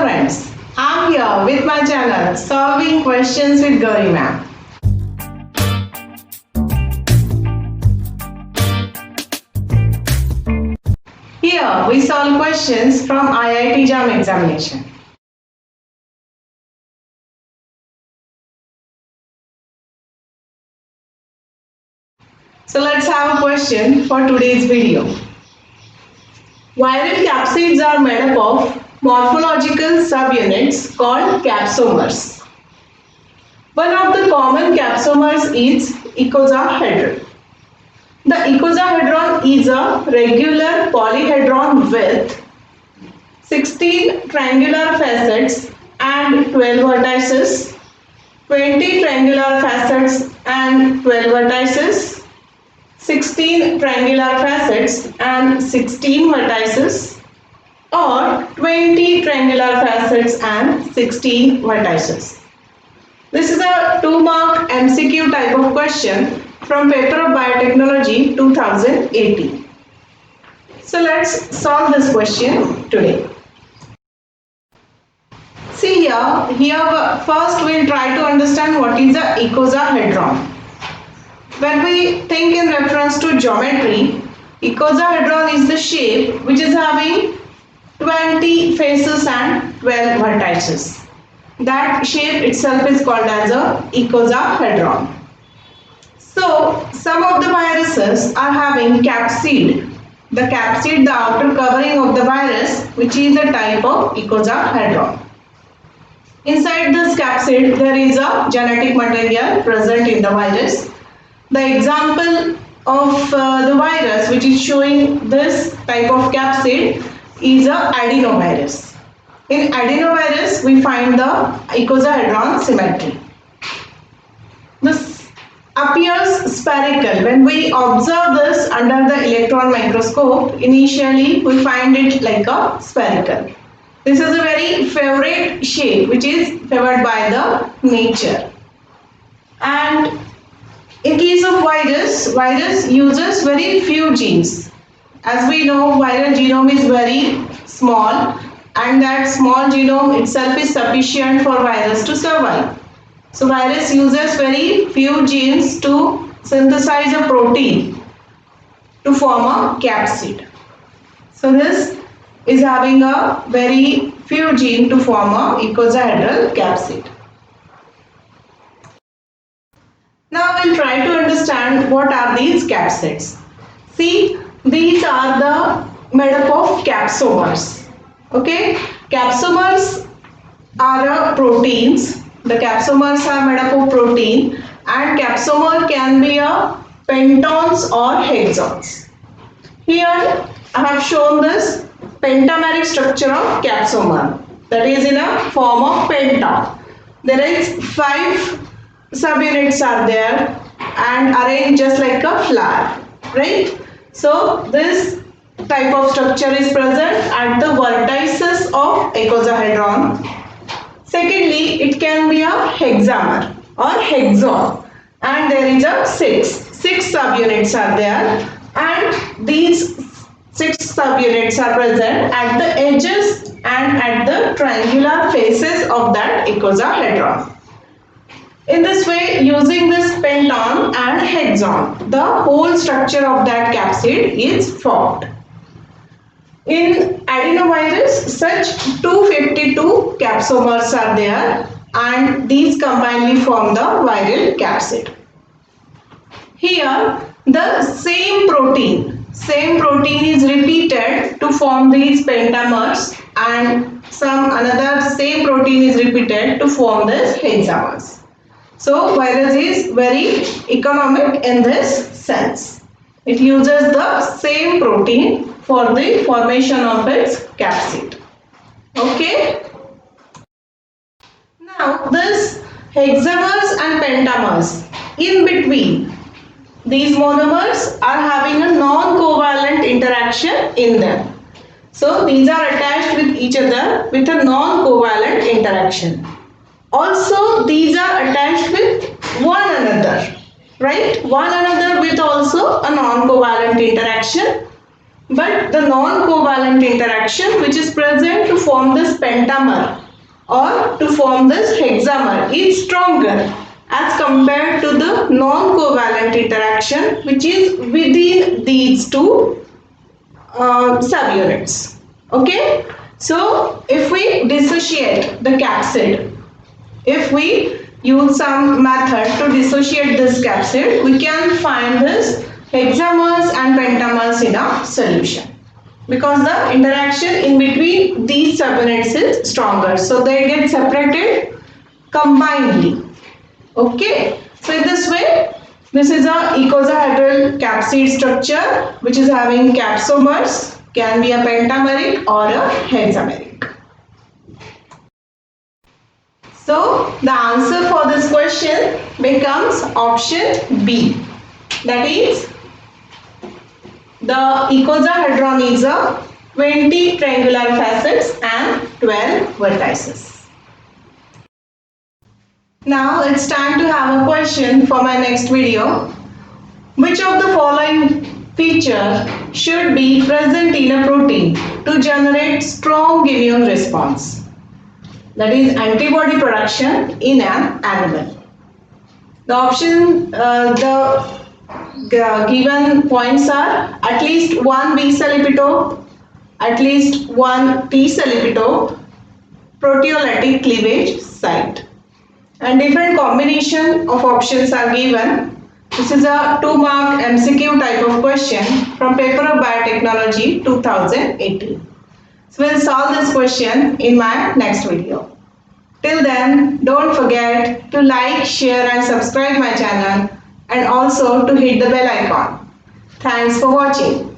friends, I'm here with my channel Solving Questions with Gauri ma'am. Here we solve questions from IIT JAM examination. So let's have a question for today's video. Viral capsids are made up of morphological subunits called capsomers. One of the common capsomers is icosahedral. The icosahedron is a regular polyhedron with 16 triangular facets and 12 vertices, 20 triangular facets and 12 vertices, 16 triangular facets and 16 vertices, or 20 triangular facets and 16 vertices. This is a 2-mark MCQ type of question from paper of Biotechnology 2018. So let's solve this question today. See here first we'll try to understand what is a icosahedron. When we think in reference to geometry, icosahedron is the shape which is having 20 faces and 12 vertices. That shape itself is called as a icosahedron. So, some of the viruses are having capsid. The capsid, the outer covering of the virus, which is a type of icosahedron. Inside this capsid, there is a genetic material present in the virus. The example of the virus which is showing this type of capsid is a adenovirus. In adenovirus, we find the icosahedron symmetry. This appears spherical. When we observe this under the electron microscope, initially we find it like a spherical. This is a very favorite shape which is favored by the nature. And in case of virus uses very few genes. As we know, viral genome is very small and that small genome itself is sufficient for virus to survive. So virus uses very few genes to synthesize a protein to form a capsid. So this is having a very few gene to form a icosahedral capsid. Now we'll try to understand what are these capsids. See, these are the made up of capsomers. Okay, capsomers are proteins. The capsomers are made up of protein, and capsomer can be a pentons or hexons. Here I have shown this pentameric structure of capsomer, that is in a form of penta. There is 5 subunits are there and arranged just like a flower, right? So this type of structure is present at the vertices of icosahedron. Secondly, it can be a hexamer or hexon, and there is a 6 subunits are there, and these 6 subunits are present at the edges and at the triangular faces of that icosahedron. In this way, using this penton and hexon, the whole structure of that capsid is formed. In adenovirus, such 252 capsomers are there, and these combinedly form the viral capsid. Here, the same protein is repeated to form these pentamers, and another same protein is repeated to form these hexamers. So virus is very economic in this sense. It uses the same protein for the formation of its capsid. Okay. Now this hexamers and pentamers, in between these monomers are having a non-covalent interaction in them. So these are attached with each other with a non-covalent interaction. Also, these are attached with one another, right? One another with also a non-covalent interaction. but the non-covalent interaction which is present to form this pentamer or to form this hexamer is stronger as compared to the non-covalent interaction which is within these two subunits. Okay, so if we dissociate the capsid, if we use some method to dissociate this capsid, we can find this hexamers and pentamers in a solution because the interaction in between these subunits is stronger, so they get separated combinedly. Okay, so in this way, this is a icosahedral capsid structure which is having capsomers, can be a pentameric or a hexameric. So the answer for this question becomes option B, that is the icosahedron is a 20 triangular facets and 12 vertices. Now it's time to have a question for my next video. Which of the following features should be present in a protein to generate strong immune response? That is antibody production in an animal. The given points are at least one B cell epitope, at least one T cell epitope, proteolytic cleavage site, and different combination of options are given. This is a 2-mark MCQ type of question from paper of Biotechnology 2018. So we'll solve this question in my next video. Till then, don't forget to like, share and subscribe my channel and also to hit the bell icon. Thanks for watching.